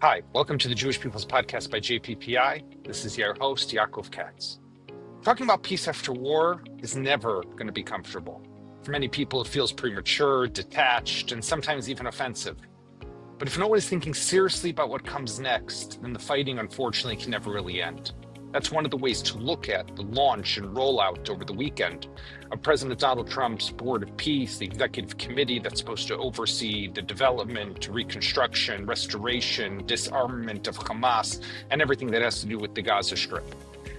Hi, welcome to the Jewish People's Podcast by JPPI. This is your host, Yaakov. Talking about peace after war is never going to be comfortable. For many people, it feels premature, detached, and sometimes even offensive. But if no one is thinking seriously about what comes next, then the fighting, unfortunately, can never really end. That's one of the ways to look at the launch and rollout over the weekend of President Donald Trump's Board of Peace, the executive committee that's supposed to oversee the development, reconstruction, restoration, disarmament of Hamas, and everything that has to do with the Gaza Strip.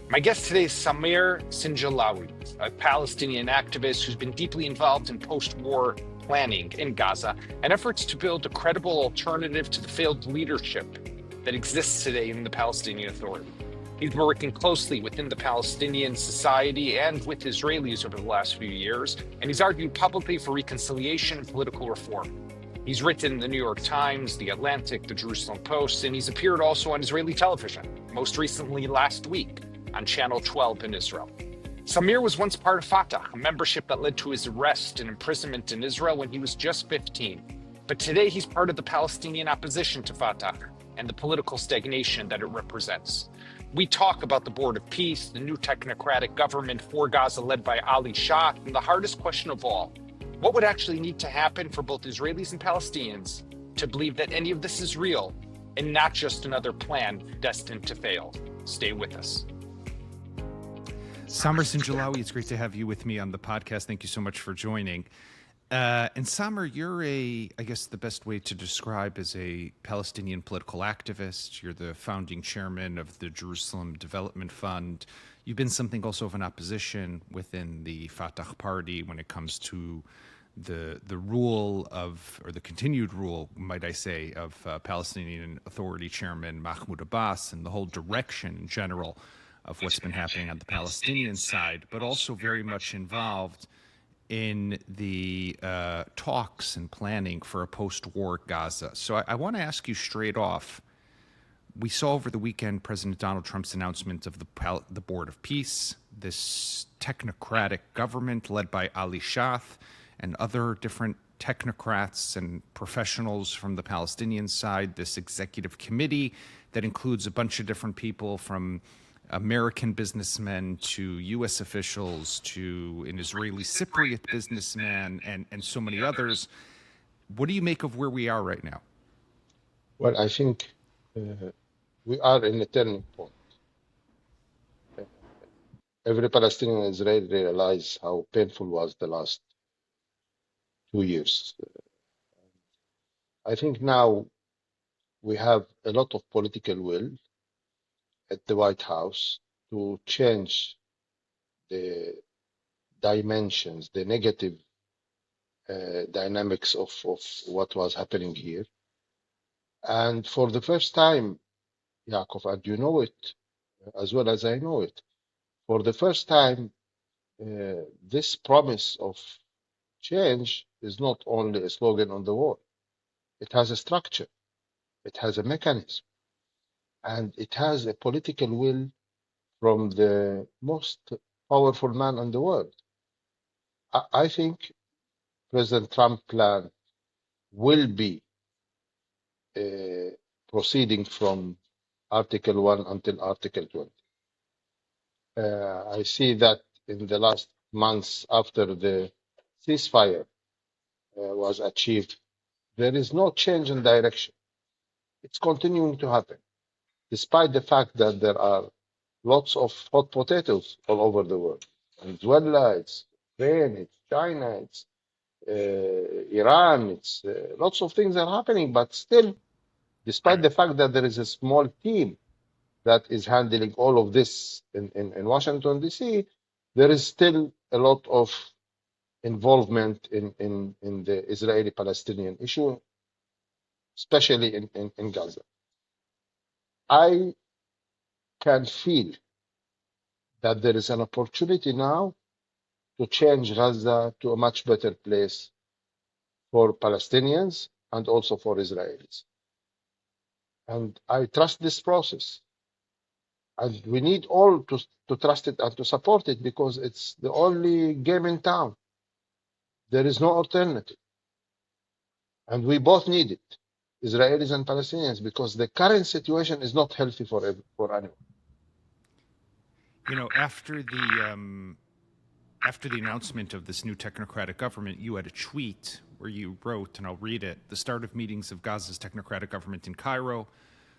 My guest today is Samir Sinjaliwi, a Palestinian activist who's been deeply involved in post-war planning in Gaza and efforts to build a credible alternative to the failed leadership that exists today in the Palestinian Authority. He's been working closely within the Palestinian society and with Israelis over the last few years, and he's argued publicly for reconciliation and political reform. He's written in the New York Times, the Atlantic, the Jerusalem Post, and he's appeared also on Israeli television, most recently last week on Channel 12 in Israel. Samir was once part of Fatah, a membership that led to his arrest and imprisonment in Israel when he was just 15. But today he's part of the Palestinian opposition to Fatah and the political stagnation that it represents. We talk about the Board of Peace, the new technocratic government for Gaza led by Ali Shaath, and the hardest question of all, what would actually need to happen for both Israelis and Palestinians to believe that any of this is real and not just another plan destined to fail? Stay with us. Samir Sinjalawi, it's great to have you with me on the podcast. Thank you so much for joining. And Samir, you're I guess the best way to describe as a Palestinian political activist. You're the founding chairman of the Jerusalem Development Fund. You've been something also of an opposition within the Fatah party when it comes to the rule of, or the continued rule, might I say, of Palestinian Authority Chairman Mahmoud Abbas and the whole direction in general of what's been happening on the Palestinian side, but also very much involved in the talks and planning for a post-war Gaza. So I want to ask you straight off, we saw over the weekend President Donald Trump's announcement of the Board of Peace, this technocratic government led by Ali Shaath and other different technocrats and professionals from the Palestinian side, this executive committee that includes a bunch of different people from American businessmen to U.S. officials to an Israeli Cypriot businessman and so many others. What do you make of where we are right now? Well, I think we are in a turning point. Every Palestinian and Israeli realize how painful was the last 2 years. I think now we have a lot of political will at the White House to change the dimensions, the negative dynamics of what was happening here. And for the first time, Yaakov, and you know it as well as I know it, for the first time, this promise of change is not only a slogan on the wall. It has a structure. It has a mechanism. And it has a political will from the most powerful man in the world. I think President Trump's plan will be proceeding from Article 1 until Article 20. I see that in the last months after the ceasefire was achieved, there is no change in direction. It's continuing to happen, despite the fact that there are lots of hot potatoes all over the world. Venezuela, it's Ukraine, it's China, it's Iran, it's lots of things are happening, but still, despite the fact that there is a small team that is handling all of this in Washington, D.C., there is still a lot of involvement in the Israeli-Palestinian issue, especially in Gaza. I can feel that there is an opportunity now to change Gaza to a much better place for Palestinians and also for Israelis. And I trust this process. And we need all to trust it and to support it because it's the only game in town. There is no alternative. And we both need it. Israelis and Palestinians, because the current situation is not healthy for anyone. You know, after the announcement of this new technocratic government, you had a tweet where you wrote, and I'll read it: "The start of meetings of Gaza's technocratic government in Cairo,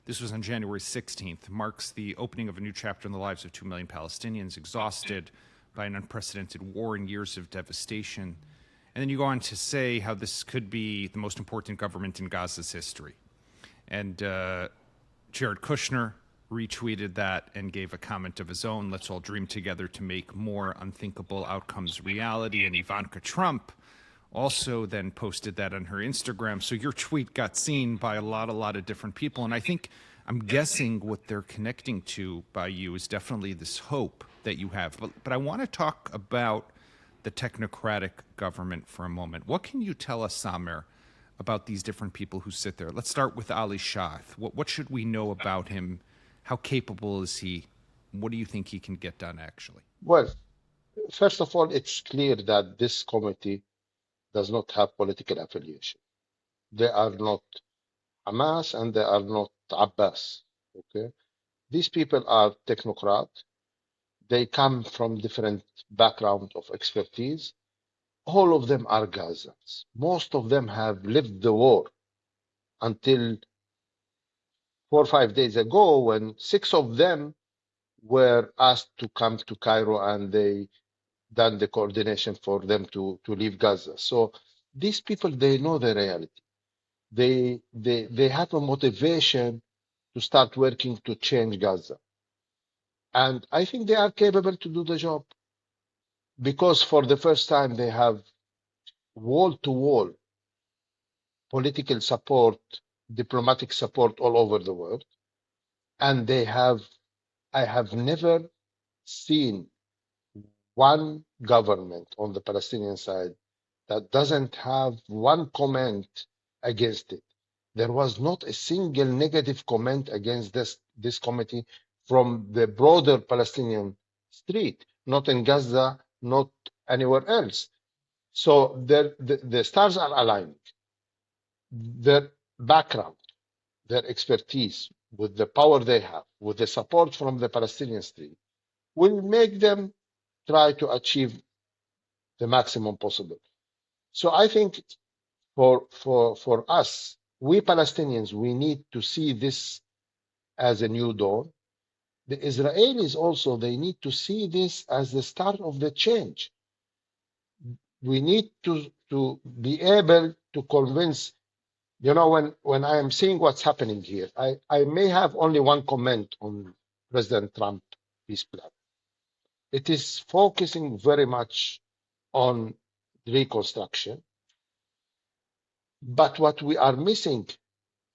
this was on January 16th, marks the opening of a new chapter in the lives of 2 million Palestinians exhausted by an unprecedented war and years of devastation." And then you go on to say how this could be the most important government in Gaza's history. And Jared Kushner retweeted that and gave a comment of his own: "Let's all dream together to make more unthinkable outcomes reality." And Ivanka Trump also then posted that on her Instagram. So your tweet got seen by a lot of different people. And I think, I'm guessing what they're connecting to by you is definitely this hope that you have. But I want to talk about the technocratic government for a moment. What can you tell us, Samer, about these different people who sit there? Let's start with Ali Shaath. What should we know about him? How capable is he? What do you think he can get done, actually? Well, first of all, it's clear that this committee does not have political affiliation. They are not Hamas and they are not Abbas. Okay, these people are technocrats. They come from different background of expertise. All of them are Gazans. Most of them have lived the war until 4 or 5 days ago, when 6 of them were asked to come to Cairo, and they done the coordination for them to leave Gaza. So these people, they know the reality. They have a motivation to start working to change Gaza. And I think they are capable to do the job, because for the first time they have wall-to-wall political support, diplomatic support all over the world. And I have never seen one government on the Palestinian side that doesn't have one comment against it. There was not a single negative comment against this committee from the broader Palestinian street, not in Gaza, not anywhere else. So the stars are aligning. Their background, their expertise, with the power they have, with the support from the Palestinian street, will make them try to achieve the maximum possible. So I think for us, we Palestinians, we need to see this as a new dawn. The Israelis also, they need to see this as the start of the change. We need to be able to convince, when I am seeing what's happening here, I may have only one comment on President Trump peace plan. It is focusing very much on reconstruction. But what we are missing,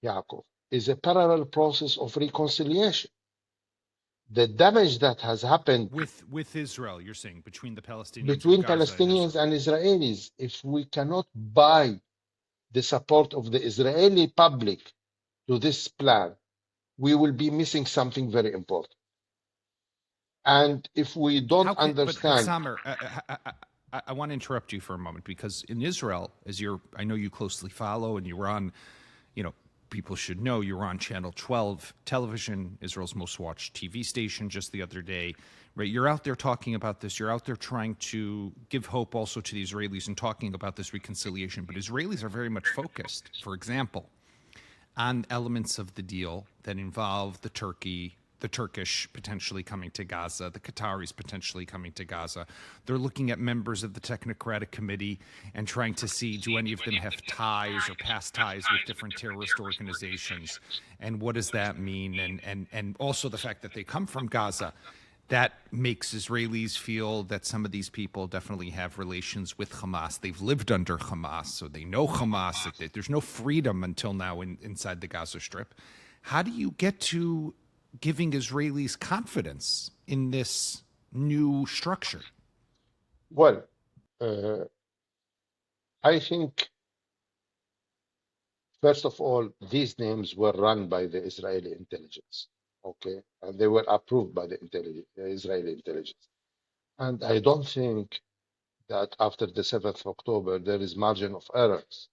Yaakov, is a parallel process of reconciliation. The damage that has happened with Israel, you're saying, between the Palestinians, between and Gaza Palestinians and Israelis, if we cannot buy the support of the Israeli public to this plan, we will be missing something very important. And if we don't understand... But Samer, I want to interrupt you for a moment, because in Israel, I know you closely follow, and you were on, people should know, you were on Channel 12 television, Israel's most watched TV station, just the other day, right? You're out there talking about this. You're out there trying to give hope also to the Israelis and talking about this reconciliation. But Israelis are very much focused, for example, on elements of the deal that involve the Turkish potentially coming to Gaza, the Qataris potentially coming to Gaza. They're looking at members of the technocratic committee and trying to see, do any of them have ties or past ties with different terrorist organizations? And what does that mean? And also the fact that they come from Gaza, that makes Israelis feel that some of these people definitely have relations with Hamas. They've lived under Hamas, so they know Hamas. There's no freedom until now inside the Gaza Strip. How do you get to giving Israelis confidence in this new structure? Well, I think, first of all, these names were run by the Israeli intelligence, okay? And they were approved by the Israeli intelligence. And I don't think that after the 7th of October, there is margin of errors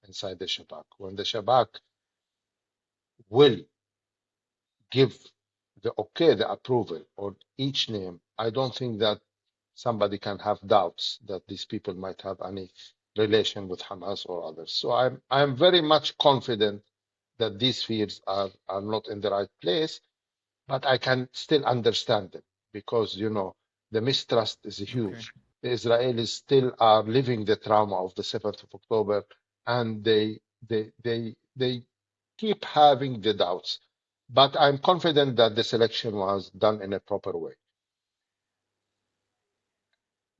inside the Shabak. When the Shabak will give the approval on each name, I don't think that somebody can have doubts that these people might have any relation with Hamas or others. So I'm very much confident that these fears are not in the right place, but I can still understand them because, the mistrust is huge. The Israelis still are living the trauma of the 7th of October, and they keep having the doubts. But I'm confident that the selection was done in a proper way.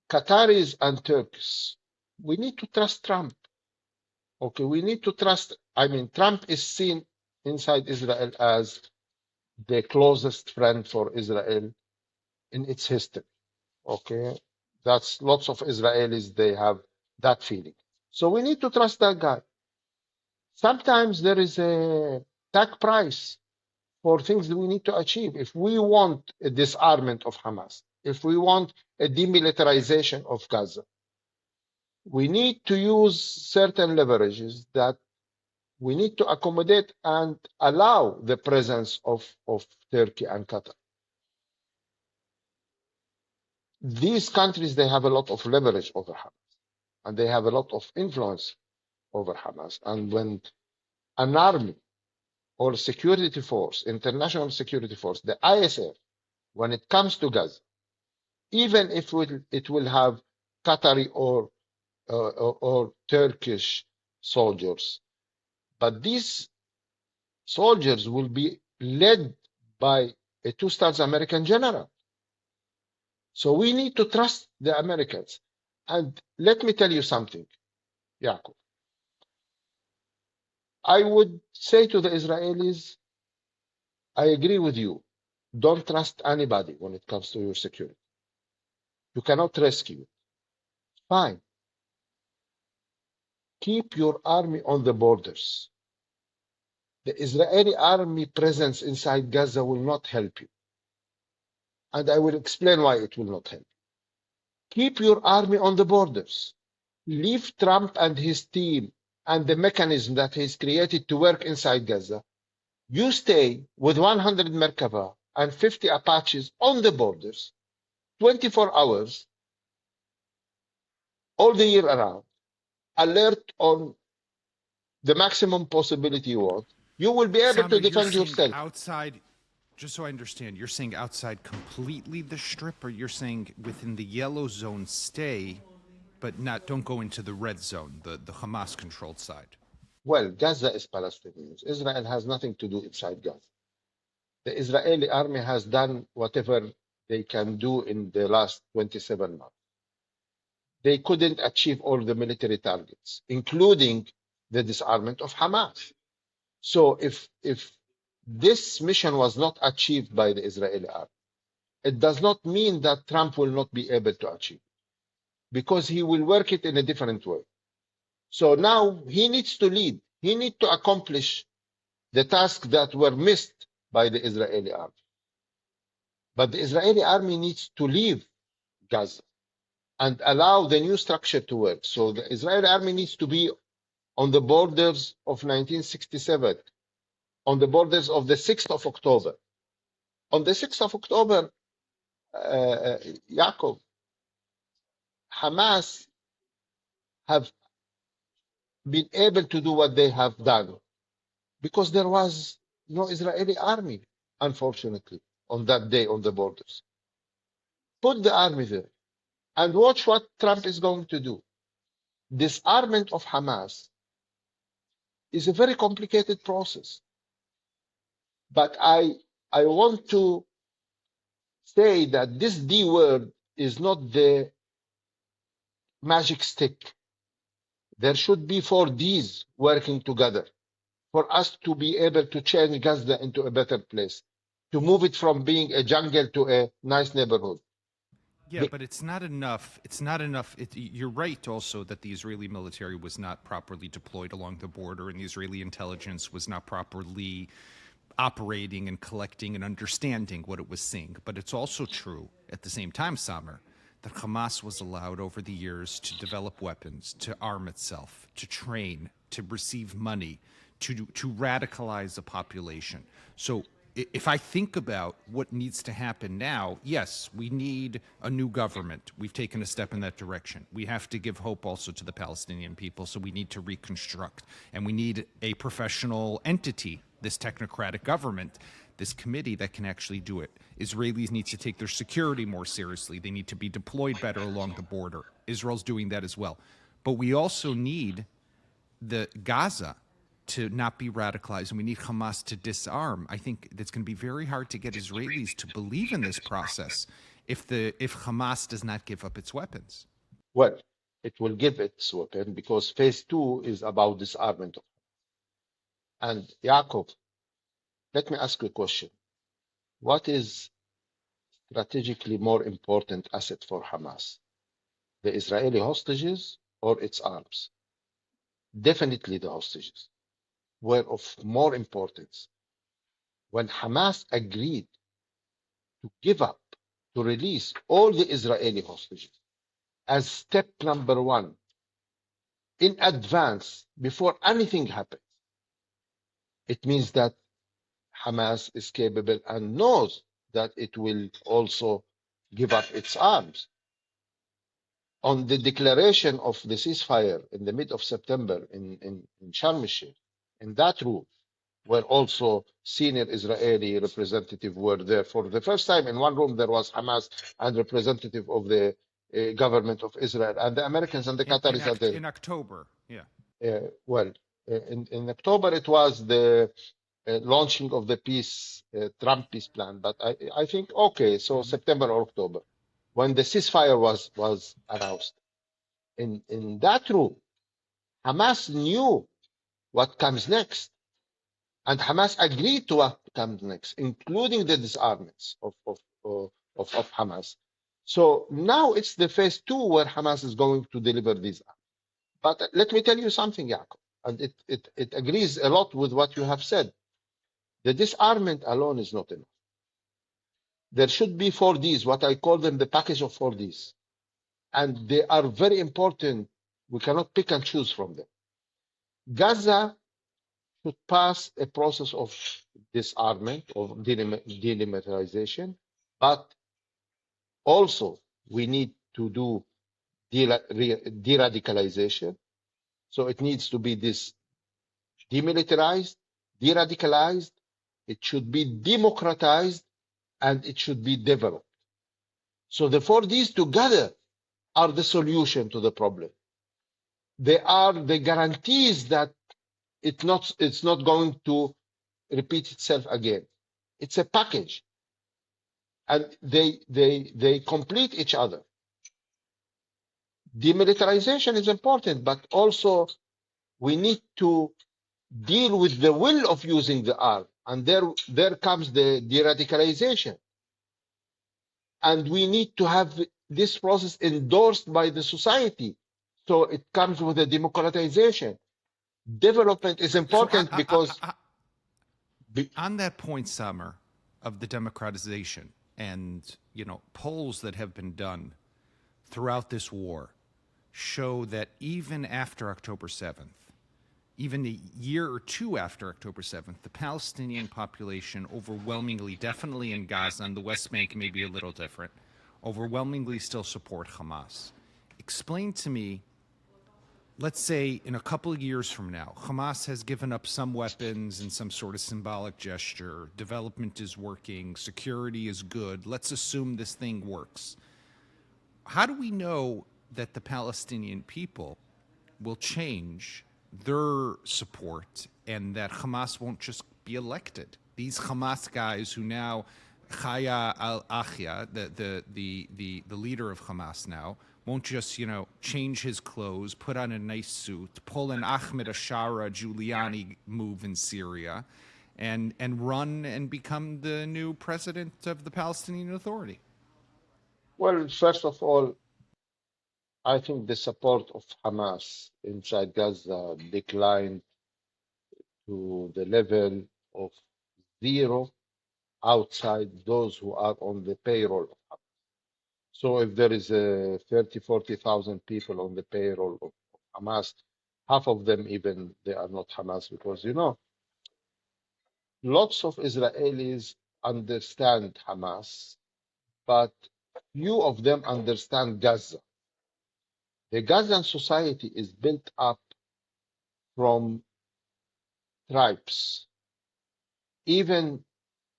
Qataris and Turks, we need to trust Trump. Okay, we need to trust. Trump is seen inside Israel as the closest friend for Israel in its history. Okay, that's lots of Israelis, they have that feeling. So we need to trust that guy. Sometimes there is a tag price for things that we need to achieve. If we want a disarmament of Hamas, if we want a demilitarization of Gaza, we need to use certain leverages that we need to accommodate and allow the presence of Turkey and Qatar. These countries, they have a lot of leverage over Hamas, and they have a lot of influence over Hamas. And when an army or security force, international security force, the ISF, when it comes to Gaza, even if it will have Qatari or Turkish soldiers, but these soldiers will be led by a two-star American general. So we need to trust the Americans. And let me tell you something, Yaakov. I would say to the Israelis, I agree with you. Don't trust anybody when it comes to your security. You cannot rescue it. Fine. Keep your army on the borders. The Israeli army presence inside Gaza will not help you. And I will explain why it will not help you. Keep your army on the borders. Leave Trump and his team and the mechanism that he's created to work inside Gaza. You stay with 100 Merkava and 50 Apaches on the borders, 24 hours, all the year around, alert on the maximum possibility you want. You will be able to defend yourself. Outside, just so I understand, you're saying outside completely the strip, or you're saying within the yellow zone stay, but don't go into the red zone, the Hamas-controlled side? Well, Gaza is Palestinians. Israel has nothing to do inside Gaza. The Israeli army has done whatever they can do in the last 27 months. They couldn't achieve all the military targets, including the disarmament of Hamas. So if this mission was not achieved by the Israeli army, it does not mean that Trump will not be able to achieve it, because he will work it in a different way. So now he needs to lead. He needs to accomplish the tasks that were missed by the Israeli army. But the Israeli army needs to leave Gaza and allow the new structure to work. So the Israeli army needs to be on the borders of 1967, on the borders of the 6th of October. On the 6th of October, Yaakov, Hamas have been able to do what they have done because there was no Israeli army, unfortunately, on that day on the borders. Put the army there and watch what Trump is going to do. Disarmament of Hamas is a very complicated process. But I want to say that this D word is not the magic stick. There should be 4 Ds working together for us to be able to change Gaza into a better place, to move it from being a jungle to a nice neighborhood. Yeah, but it's not enough. It's not enough. You're right also that the Israeli military was not properly deployed along the border, and the Israeli intelligence was not properly operating and collecting and understanding what it was seeing. But it's also true at the same time, Samer, that Hamas was allowed over the years to develop weapons, to arm itself, to train, to receive money, to radicalize a population. So if I think about what needs to happen now, yes, we need a new government. We've taken a step in that direction. We have to give hope also to the Palestinian people, so we need to reconstruct. And we need a professional entity, this technocratic government, this committee that can actually do it. Israelis need to take their security more seriously. They need to be deployed better along the border. Israel's doing that as well. But we also need the Gaza to not be radicalized, and we need Hamas to disarm. I think it's going to be very hard to get Israelis to believe in this process if Hamas does not give up its weapons. Well, it will give its weapon because phase 2 is about disarmament. And Yaakov, let me ask you a question. What is strategically more important asset for Hamas? The Israeli hostages or its arms? Definitely the hostages were of more importance. When Hamas agreed to give up, to release all the Israeli hostages as step number 1 in advance before anything happens, it means that Hamas is capable and knows that it will also give up its arms. On the declaration of the ceasefire in the mid of September in Sharm el-Sheikh, in that room, where also senior Israeli representatives were there. For the first time in one room, there was Hamas and representative of the government of Israel, and the Americans and the Qataris are there. In October, yeah. In October, it was the launching of the peace, Trump peace plan. But I think, okay, so September or October, when the ceasefire was announced. In that room, Hamas knew what comes next. And Hamas agreed to what comes next, including the disarmaments of Hamas. So now it's the phase 2 where Hamas is going to deliver these. But let me tell you something, Yaakov, and it agrees a lot with what you have said. The disarmament alone is not enough. There should be 4Ds, what I call them the package of 4Ds. And they are very important. We cannot pick and choose from them. Gaza should pass a process of disarmament, of demilitarization, but also we need to do de-radicalization. So it needs to be this demilitarized, de-radicalized, it should be democratized, and it should be developed. So the 4Ds together are the solution to the problem. They are the guarantees that it's not going to repeat itself again. It's a package, and they complete each other. Demilitarization is important, but also we need to deal with the will of using the arm, and there comes the de-radicalization. And we need to have this process endorsed by the society, so it comes with a democratization. Development is important because on that point, Samer, of the democratization, and polls that have been done throughout this war show that even after October 7th, even a year or two after October 7th, the Palestinian population overwhelmingly, definitely in Gaza and the West Bank may be a little different, overwhelmingly still support Hamas. Explain to me, let's say in a couple of years from now, Hamas has given up some weapons and some sort of symbolic gesture, development is working, security is good, let's assume this thing works. How do we know that the Palestinian people will change their support and that Hamas won't just be elected? These Hamas guys who now, Chaya al-Achia, the leader of Hamas now, won't just, change his clothes, put on a nice suit, pull an Ahmed Ashara Giuliani move in Syria, and run and become the new president of the Palestinian Authority. Well, first of all, I think the support of Hamas inside Gaza declined to the level of 0 outside those who are on the payroll of Hamas. So if there is 30,000, 40,000 people on the payroll of Hamas, half of them even, they are not Hamas, because, you know, lots of Israelis understand Hamas, but few of them understand Gaza. The Gazan society is built up from tribes. Even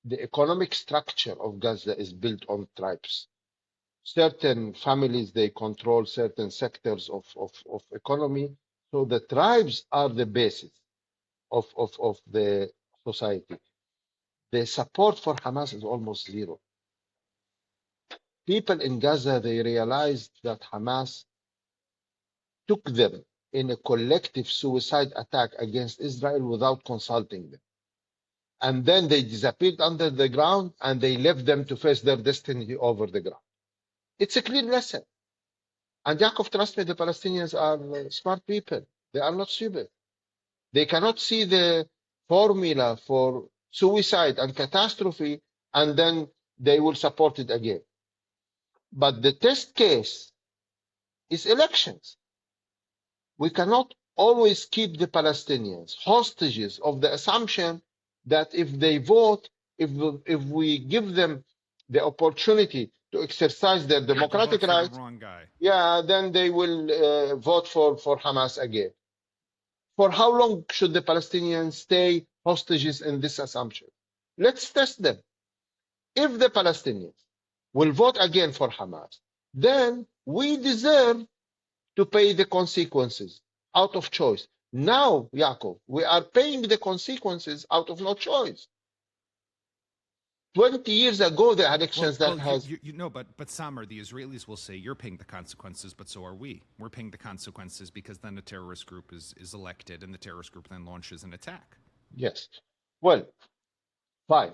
the economic structure of Gaza is built on tribes. Certain families, they control certain sectors of economy. So the tribes are the basis of the society. The support for Hamas is almost zero. People in Gaza, they realized that Hamas took them in a collective suicide attack against Israel without consulting them. And then they disappeared under the ground and they left them to face their destiny over the ground. It's a clear lesson. And Yaakov, trust me, the Palestinians are smart people. They are not stupid. They cannot see the formula for suicide and catastrophe, and then they will support it again. But the test case is elections. We cannot always keep the Palestinians hostages of the assumption that if they vote, if we give them the opportunity to exercise their democratic rights, the wrong guy. yeah, then they will vote for Hamas again. For how long should the Palestinians stay hostages in this assumption? Let's test them. If the Palestinians will vote again for Hamas, then we deserve to pay the consequences out of choice. Now, Yaakov, we are paying the consequences out of no choice. 20 years ago, the elections but Samer, the Israelis will say you're paying the consequences, but so are we. We're paying the consequences because then a terrorist group is elected and the terrorist group then launches an attack. Yes. Well, fine.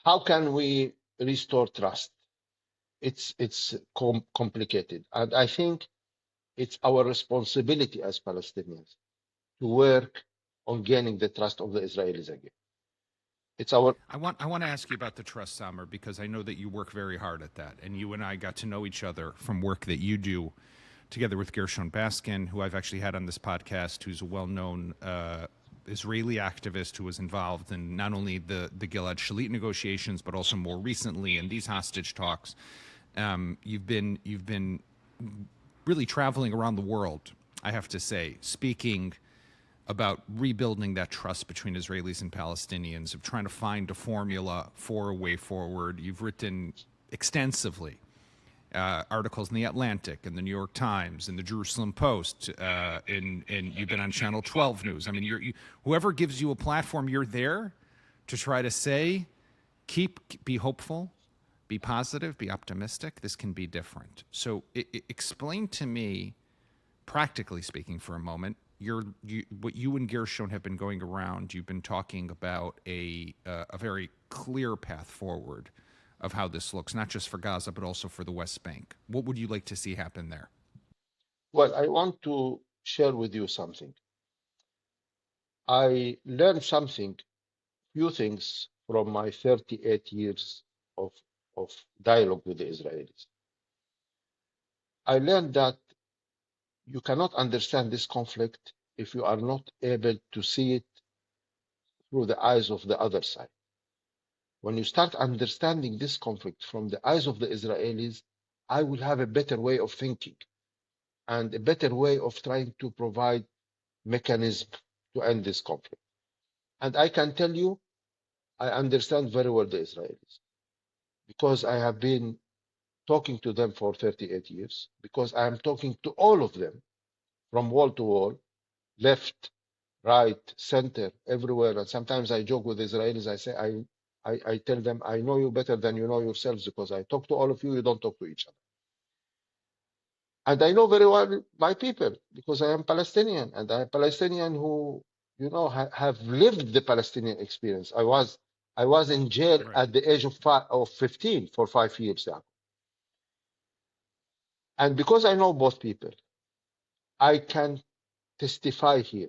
How can we restore trust? It's complicated. And I think it's our responsibility as Palestinians to work on gaining the trust of the Israelis again. It's our. I want to ask you about the trust, Samer, because I know that you work very hard at that, and you and I got to know each other from work that you do together with Gershon Baskin, who I've actually had on this podcast, who's a well-known Israeli activist who was involved in not only the Gilad Shalit negotiations, but also more recently in these hostage talks. You've been really traveling around the world, I have to say, speaking about rebuilding that trust between Israelis and Palestinians, of trying to find a formula for a way forward. You've written extensively articles in The Atlantic and the New York Times and the Jerusalem Post, and you've been on Channel 12 News. I mean, whoever gives you a platform, you're there to try to say, be hopeful, be positive, be optimistic. This can be different. So explain to me, practically speaking for a moment, what you and Gershon have been going around. You've been talking about a very clear path forward of how this looks, not just for Gaza, but also for the West Bank. What would you like to see happen there? Well, I want to share with you something. I learned few things from my 38 years of dialogue with the Israelis. I learned that you cannot understand this conflict if you are not able to see it through the eyes of the other side. When you start understanding this conflict from the eyes of the Israelis, I will have a better way of thinking and a better way of trying to provide mechanism to end this conflict. And I can tell you, I understand very well the Israelis because I have been talking to them for 38 years, because I am talking to all of them from wall to wall, left, right, center, everywhere. And sometimes I joke with Israelis. I say, I tell them, I know you better than you know yourselves, because I talk to all of you, you don't talk to each other. And I know very well my people, because I am Palestinian, and I am Palestinian who, have lived the Palestinian experience. I was in jail at the age of 15 for 5 years now. And because I know both people, I can testify here,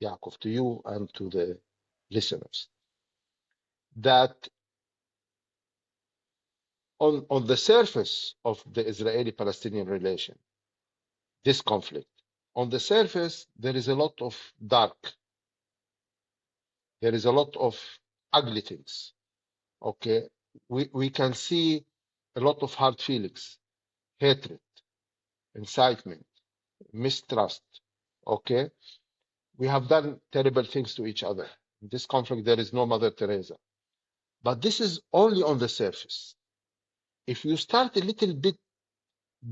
Yaakov, to you and to the listeners, that on the surface of the Israeli-Palestinian relation, this conflict, on the surface, there is a lot of dark. There is a lot of ugly things. Okay, we can see a lot of hard feelings, hatred, incitement, mistrust. Okay, we have done terrible things to each other. In this conflict, there is no Mother Teresa. But this is only on the surface. If you start a little bit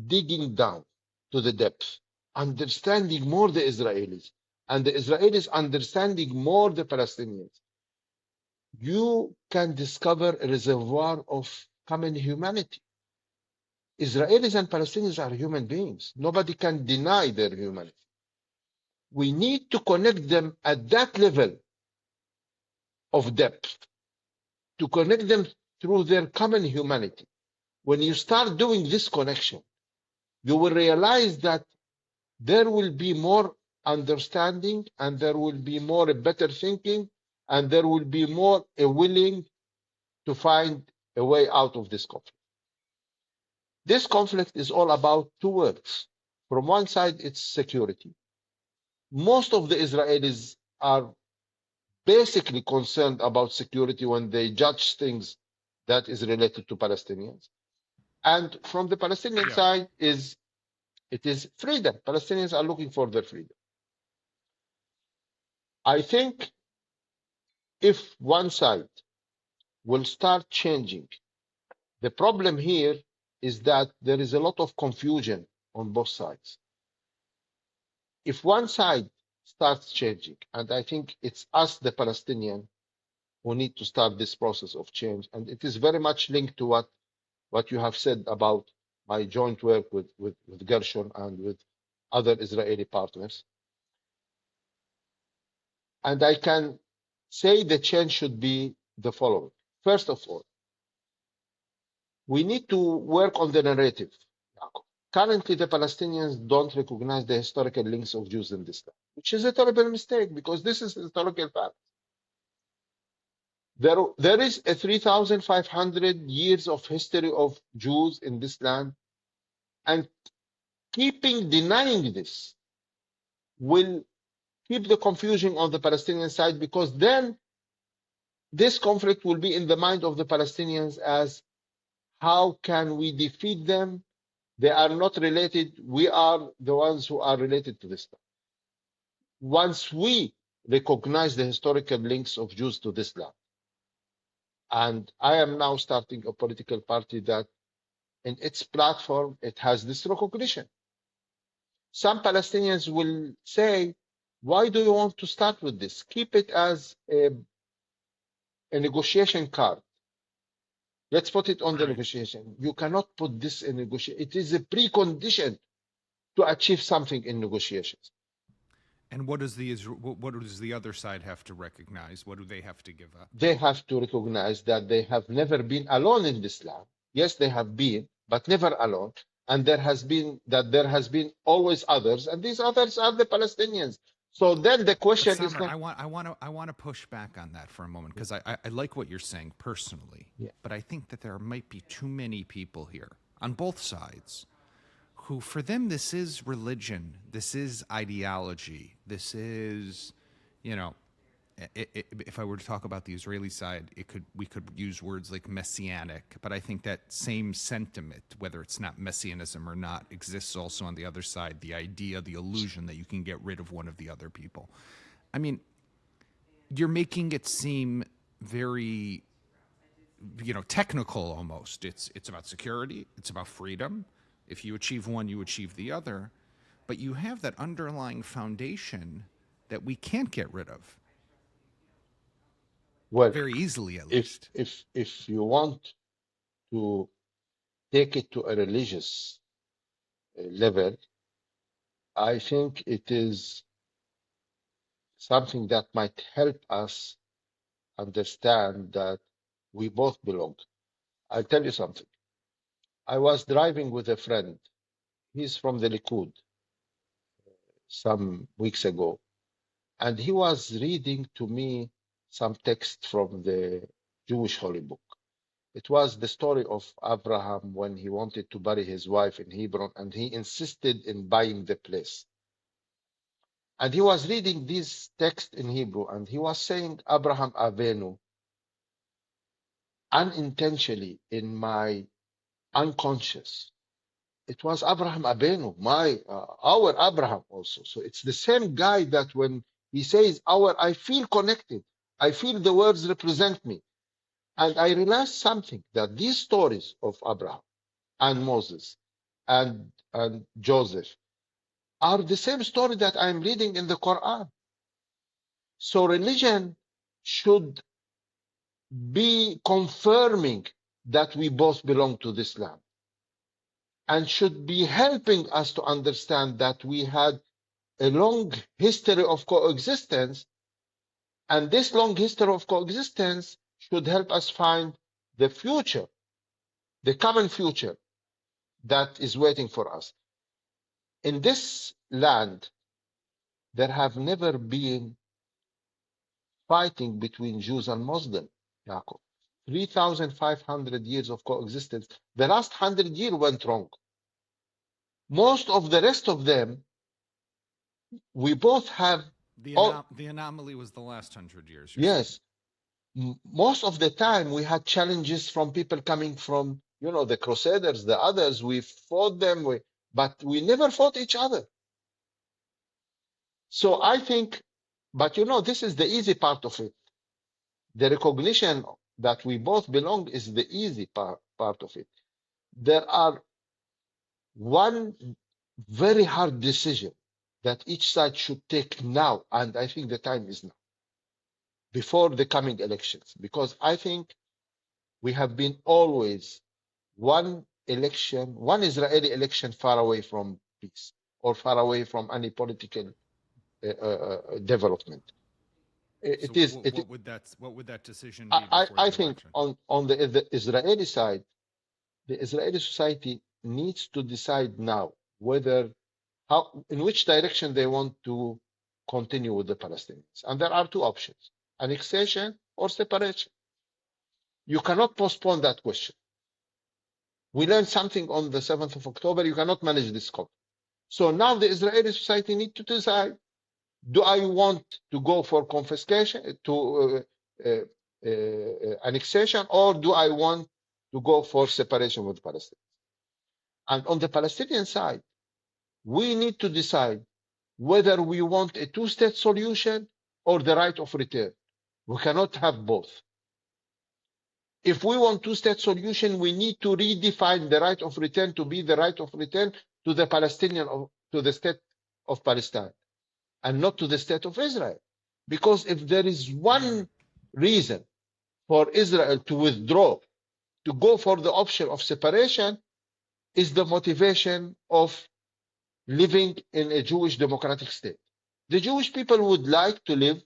digging down to the depth, understanding more the Israelis, and the Israelis understanding more the Palestinians, you can discover a reservoir of common humanity. Israelis and Palestinians are human beings. Nobody can deny their humanity. We need to connect them at that level of depth, to connect them through their common humanity. When you start doing this connection, you will realize that there will be more understanding, and there will be more better thinking, and there will be more willing to find a way out of this conflict. This conflict is all about two words. From one side, it's security. Most of the Israelis are basically concerned about security when they judge things that is related to Palestinians. And from the Palestinian side, it is freedom. Palestinians are looking for their freedom. I think if one side will start changing, the problem here is that there is a lot of confusion on both sides. If one side starts changing, and I think it's us, the Palestinian, who need to start this process of change, and it is very much linked to what you have said about my joint work with Gershon and with other Israeli partners. And I can say the change should be the following. First of all, we need to work on the narrative. Currently, the Palestinians don't recognize the historical links of Jews in this land, which is a terrible mistake because this is a historical fact. There is a 3,500 years of history of Jews in this land, and denying this will keep the confusion on the Palestinian side, because then this conflict will be in the mind of the Palestinians as, how can we defeat them? They are not related. We are the ones who are related to this. Once we recognize the historical links of Jews to this land, and I am now starting a political party that in its platform, it has this recognition. Some Palestinians will say, why do you want to start with this? Keep it as a negotiation card. Let's put it on the negotiation. You cannot put this in negotiation. It is a precondition to achieve something in negotiations. And what does the other side have to recognize? What do they have to give up? They have to recognize that they have never been alone in this land. Yes, they have been, but never alone. And there has been always others, and these others are the Palestinians. So then the question is, I want to push back on that for a moment, because I like what you're saying personally, but I think that there might be too many people here on both sides who, for them, this is religion, this is ideology, this is, if I were to talk about the Israeli side, we could use words like messianic, but I think that same sentiment, whether it's not messianism or not, exists also on the other side. The idea, the illusion that you can get rid of one of the other people. I mean, you're making it seem very, technical almost. It's about security. It's about freedom. If you achieve one, you achieve the other. But you have that underlying foundation that we can't get rid of. Well, very easily, at least. If you want to take it to a religious level, I think it is something that might help us understand that we both belong. I'll tell you something. I was driving with a friend. He's from the Likud some weeks ago, and he was reading to me some text from the Jewish Holy Book. It was the story of Abraham when he wanted to bury his wife in Hebron, and he insisted in buying the place. And he was reading this text in Hebrew, and he was saying Abraham Avenu unintentionally in my unconscious. It was Abraham Avenu, our Abraham also. So it's the same guy that when he says our, I feel connected. I feel the words represent me. And I realized something, that these stories of Abraham and Moses and Joseph are the same story that I'm reading in the Quran. So religion should be confirming that we both belong to this land, and should be helping us to understand that we had a long history of coexistence, and this long history of coexistence should help us find the future, the common future that is waiting for us. In this land, there have never been fighting between Jews and Muslims, Yaakov. 3,500 years of coexistence. The last 100 years went wrong. Most of the rest of them, we both have. The anomaly was the last 100 years. Yes. Most of the time, we had challenges from people coming from, the Crusaders, the others. We fought them, but we never fought each other. So I think, but this is the easy part of it. The recognition that we both belong is the easy part of it. There are one very hard decision that each side should take now, and I think the time is now, before the coming elections, because I think we have been always one Israeli election far away from peace, or far away from any political development. What would that decision be? I think on the Israeli side, the Israeli society needs to decide now in which direction they want to continue with the Palestinians. And there are two options: annexation or separation. You cannot postpone that question. We learned something on the 7th of October. You cannot manage this conflict. So now the Israeli society needs to decide: do I want to go for confiscation, to annexation, or do I want to go for separation with Palestinians? And on the Palestinian side, we need to decide whether we want a two-state solution or the right of return. We cannot have both. If we want two-state solution, we need to redefine the right of return to be the right of return to the to the state of Palestine, and not to the state of Israel. Because if there is one reason for Israel to withdraw, to go for the option of separation, is the motivation of living in a Jewish democratic state. The Jewish people would like to live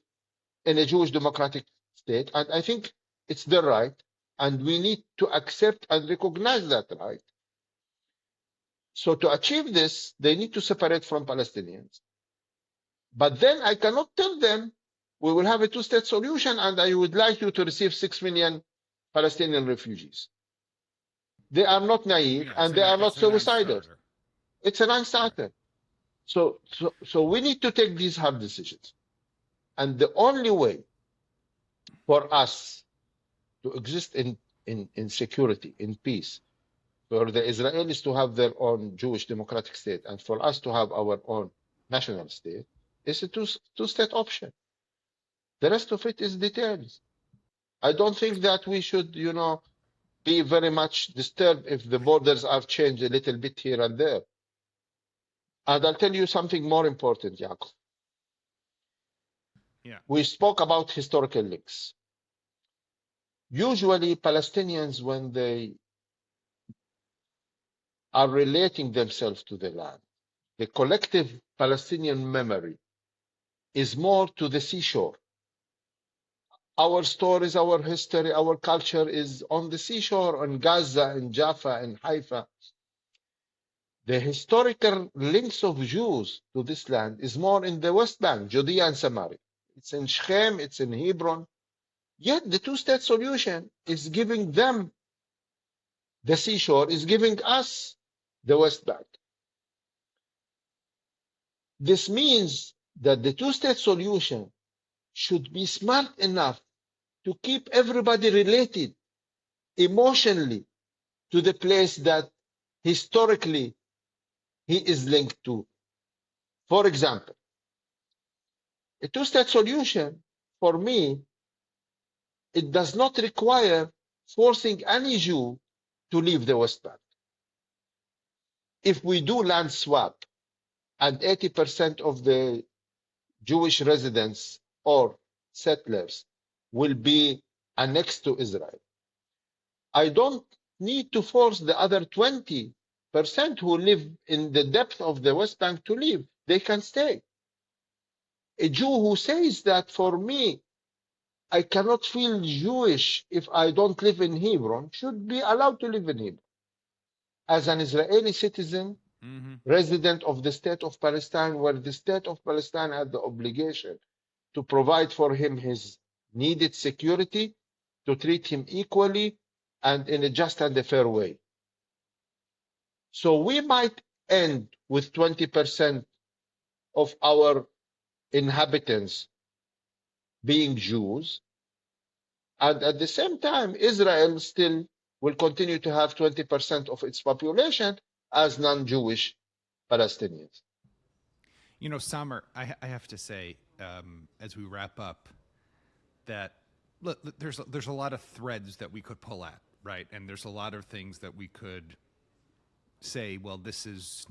in a Jewish democratic state, and I think it's their right, and we need to accept and recognize that right. So to achieve this, they need to separate from Palestinians. But then I cannot tell them, we will have a two-state solution and I would like you to receive 6 million Palestinian refugees. They are not naive, and they are not suicidal. It's a non-starter. So we need to take these hard decisions. And the only way for us to exist in security, in peace, for the Israelis to have their own Jewish democratic state, and for us to have our own national state, is a two-state option. The rest of it is details. I don't think that we should, be very much disturbed if the borders are changed a little bit here and there. And I'll tell you something more important, Yaakov. Yeah. We spoke about historical links. Usually Palestinians, when they are relating themselves to the land, the collective Palestinian memory is more to the seashore. Our stories, our history, our culture is on the seashore, in Gaza, in Jaffa, in Haifa. The historical links of Jews to this land is more in the West Bank, Judea and Samaria. It's in Shechem, it's in Hebron. Yet the two-state solution is giving them the seashore, is giving us the West Bank. This means that the two-state solution should be smart enough to keep everybody related emotionally to the place that historically he is linked to. For example, a two-state solution, for me, it does not require forcing any Jew to leave the West Bank. If we do land swap and 80% of the Jewish residents or settlers will be annexed to Israel, I don't need to force the other 20% who live in the depth of the West Bank to leave. They can stay. A Jew who says that, for me, I cannot feel Jewish if I don't live in Hebron, should be allowed to live in Hebron. As an Israeli citizen, resident of the state of Palestine, where the state of Palestine had the obligation to provide for him his needed security, to treat him equally and in a just and a fair way. So we might end with 20% of our inhabitants being Jews, and at the same time, Israel still will continue to have 20% of its population as non-Jewish Palestinians. You know, Samer, I have to say, as we wrap up, that look, there's a lot of threads that we could pull at, right? And there's a lot of things that we could say, well, this is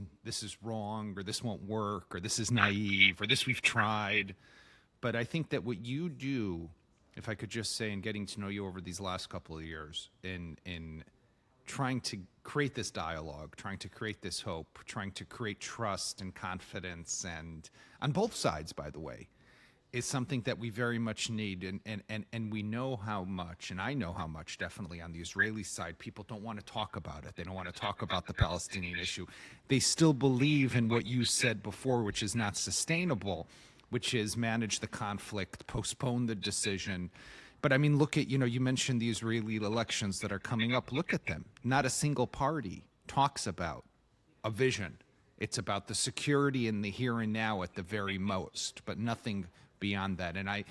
wrong, or this won't work, or this is naive, or this we've tried. But I think that what you do, if I could just say, in getting to know you over these last couple of years, in trying to create this dialogue, trying to create this hope, trying to create trust and confidence, and on both sides, by the way, is something that we very much need. And we know how much, and I know how much, definitely on the Israeli side, people don't want to talk about it. They don't want to talk about the Palestinian issue. They still believe in what you said before, which is not sustainable, which is manage the conflict, postpone the decision. But I mean, look at, you mentioned the Israeli elections that are coming up. Look at them. Not a single party talks about a vision. It's about the security in the here and now at the very most, but nothing beyond that. And I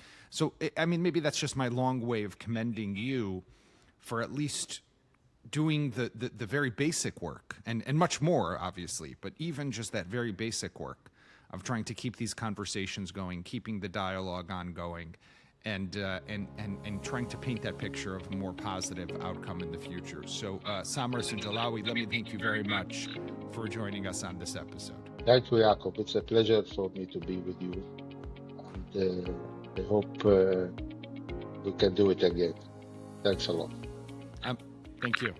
mean, maybe that's just my long way of commending you for at least doing the very basic work, and much more, obviously, but even just that very basic work of trying to keep these conversations going, keeping the dialogue ongoing, and trying to paint that picture of a more positive outcome in the future. So, Samer Sinjaliwi, let me thank you very much for joining us on this episode. Thank you, Yaakov. It's a pleasure for me to be with you. And I hope we can do it again. Thanks a lot. Thank you.